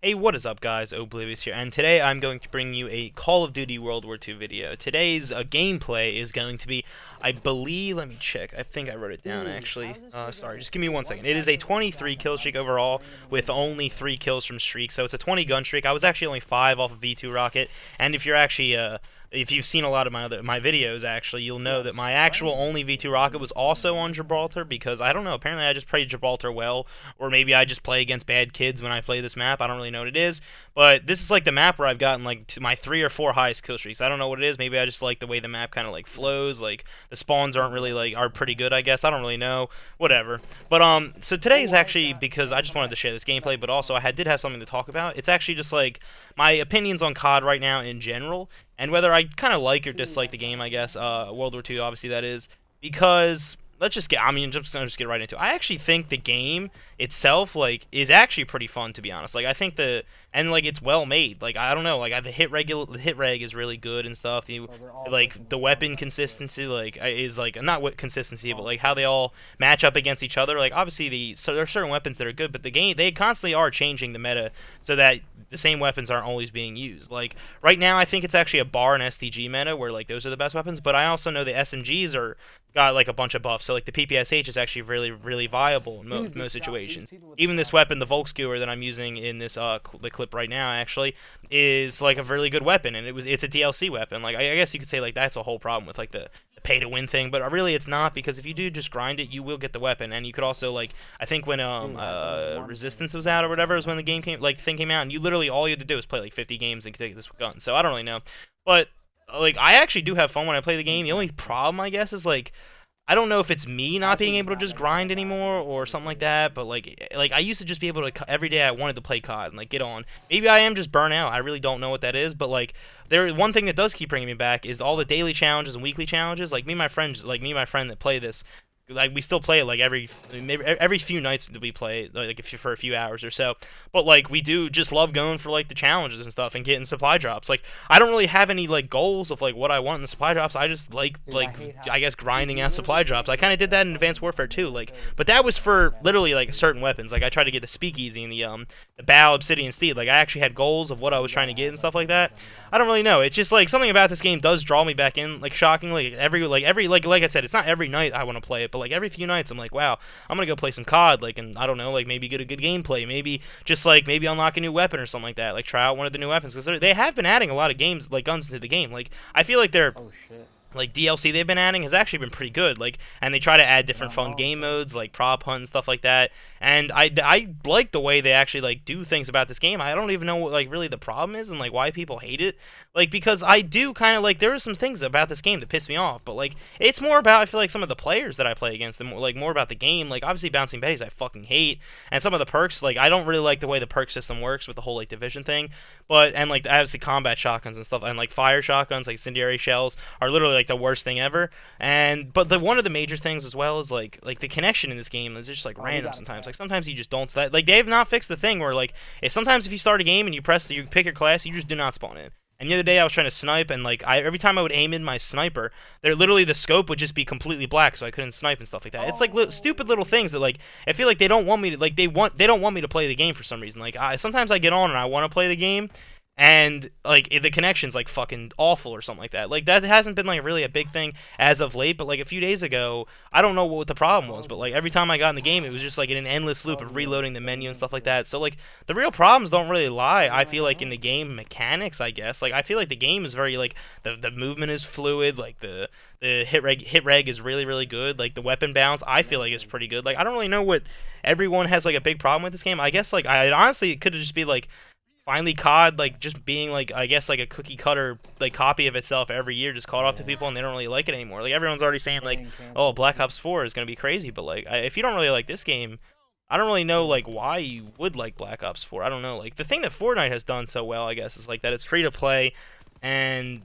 Hey, what is up guys, Oblivious here, and today I'm going to bring you a Call of Duty World War II video. Today's gameplay is going to be, I believe, let me check, I think I wrote it down actually, sorry, just give me 1 second. It is a 23 kill streak overall, with only 3 kills from streak, so it's a 20 gun streak. I was actually only 5 off of V2 rocket, and if you're actually, if you've seen a lot of my videos, actually, you'll know that my actual only V2 rocket was also on Gibraltar, because, I don't know, apparently I just played Gibraltar well, or maybe I just play against bad kids when I play this map. I don't really know what it is, but this is like the map where I've gotten like to my 3 or 4 highest kill streaks. I don't know what it is. Maybe I just like the way the map kind of like flows. Like the spawns aren't really are pretty good, I guess. I don't really know. Whatever. But so today is actually because I just wanted to share this gameplay, but also did have something to talk about. It's actually just like my opinions on COD right now in general, and whether I kind of like or dislike the game, I guess. World War II, obviously that is, because let's just get, just get right into it. I actually think the game itself, like, is actually pretty fun, to be honest. Like, I think like, it's well made. Like, I don't know, like, the hit reg is really good and stuff. Like, the weapon consistency, like, is, like, not what consistency, but, like, how they all match up against each other. Like, obviously, so there are certain weapons that are good, but the game, they constantly are changing the meta so that the same weapons aren't always being used. Like, right now, I think it's actually a bar and STG meta where, like, those are the best weapons, but I also know the SMGs got like a bunch of buffs, so like the PPSH is actually really viable in most situations. Even this weapon, the Volkskewer that I'm using in this the clip right now, actually is like a really good weapon, and it's a DLC weapon. Like I guess you could say like that's a whole problem with like the pay to win thing, but really it's not, because if you do just grind it, you will get the weapon. And you could also, like, I think when Resistance was out or whatever is when the game came out, and you literally all you had to do was play like 50 games and take this gun. So I don't really know, but like, I actually do have fun when I play the game. The only problem, I guess, is like, I don't know if it's me not being able to just grind anymore or something like that, but like I used to just be able to, every day I wanted to play COD and like get on. Maybe I am just burnt out. I really don't know what that is, but like one thing that does keep bringing me back is all the daily challenges and weekly challenges. Like me and my friends, that play this, like we still play it like every few nights that we play it, like for a few hours or so. But like we do just love going for like the challenges and stuff and getting supply drops. Like I don't really have any like goals of like what I want in the supply drops. I just like I guess grinding out supply drops. I kind of did that in Advanced Warfare 2, like, but that was for literally like certain weapons. Like I tried to get the Speakeasy and the Bow Obsidian Steed. Like I actually had goals of what I was trying to get and stuff like that. I don't really know. It's just like something about this game does draw me back in, like shockingly. Like I said, it's not every night I want to play it, but like every few nights I'm like, wow, I'm gonna go play some COD, like, and I don't know, like maybe get a good gameplay, maybe just like maybe unlock a new weapon or something like that, like try out one of the new weapons, because they have been adding a lot of games, like guns into the game. Like I feel like they're like DLC they've been adding has actually been pretty good, like, and they try to add different fun game modes like prop hunt and stuff like that, and I like the way they actually like do things about this game. I don't even know what like really the problem is and like why people hate it, like, because I do kind of like, there are some things about this game that piss me off, but like it's more about, I feel like, some of the players that I play against, and more about the game. Like obviously bouncing betties I fucking hate, and some of the perks, like I don't really like the way the perk system works with the whole like division thing, but and like obviously combat shotguns and stuff, and like fire shotguns like incendiary shells are literally like the worst thing ever. And but one of the major things as well is like the connection in this game is just like random sometimes. Like sometimes you just don't, like they have not fixed the thing where like if you start a game and you pick your class, you just do not spawn in. And the other day I was trying to snipe, and like every time I would aim in my sniper, literally the scope would just be completely black, so I couldn't snipe and stuff like that. It's like stupid little things that like I feel like they don't want me to, like, they don't want me to play the game for some reason. Like sometimes I get on and I want to play the game, and like the connection's like fucking awful or something like that. Like that hasn't been like really a big thing as of late, but like a few days ago, I don't know what the problem was, but like every time I got in the game, it was just like in an endless loop of reloading the menu and stuff like that. So like the real problems don't really lie, I feel like, in the game mechanics, I guess. Like I feel like the game is very like the movement is fluid, like the hit reg is really good, like the weapon bounce I feel like is pretty good. Like I don't really know what everyone has like a big problem with this game. I guess like I honestly, it could just be like finally COD like just being like, I guess, like a cookie cutter like copy of itself every year, just caught off to people and they don't really like it anymore. Like everyone's already saying like, oh, Black Ops 4 is gonna be crazy, but like if you don't really like this game, I don't really know like why you would like Black Ops 4. I don't know. Like the thing that Fortnite has done so well, I guess, is like that it's free to play, and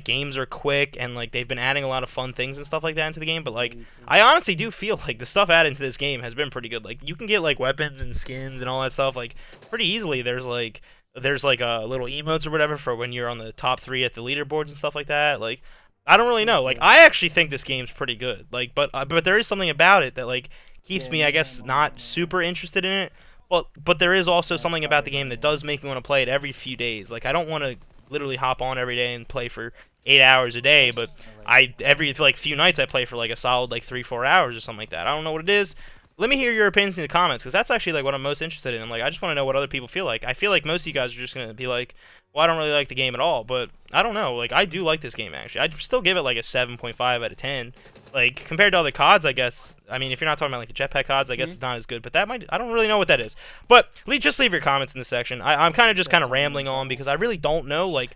games are quick, and like they've been adding a lot of fun things and stuff like that into the game. But like I honestly do feel like the stuff added into this game has been pretty good. Like you can get like weapons and skins and all that stuff like pretty easily. There's like little emotes or whatever for when you're on the top 3 at the leaderboards and stuff like that. Like I don't really know. Like I actually think this game's pretty good. Like but there is something about it that like keeps me, I guess, not super interested in it. Well, but there is also That's something about the probably game that why. does make me want to play it every few days. Like I don't want to literally hop on every day and play for 8 hours a day, but Personally, I every like few nights I play for like a solid like 3-4 hours or something like that. I don't know what it is. Let me hear your opinions in the comments because that's actually like what I'm most interested in. Like I just want to know what other people feel like. I feel like most of you guys are just gonna be like, well, I don't really like the game at all, but I don't know. Like I do like this game actually. I'd still give it like a 7.5 out of 10. Like compared to other CODs, I guess. I mean, if you're not talking about like the jetpack CODs, I guess it's not as good. But that might. I don't really know what that is. But just leave your comments in the section. I'm kind of just kind of rambling on because I really don't know like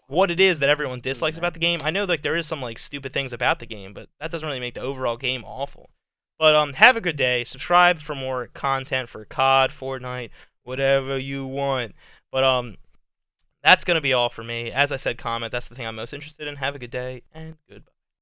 what it is that everyone dislikes about the game. I know like there is some like stupid things about the game, but that doesn't really make the overall game awful. But have a good day. Subscribe for more content for COD, Fortnite, whatever you want. But that's gonna be all for me. As I said, comment. That's the thing I'm most interested in. Have a good day and goodbye.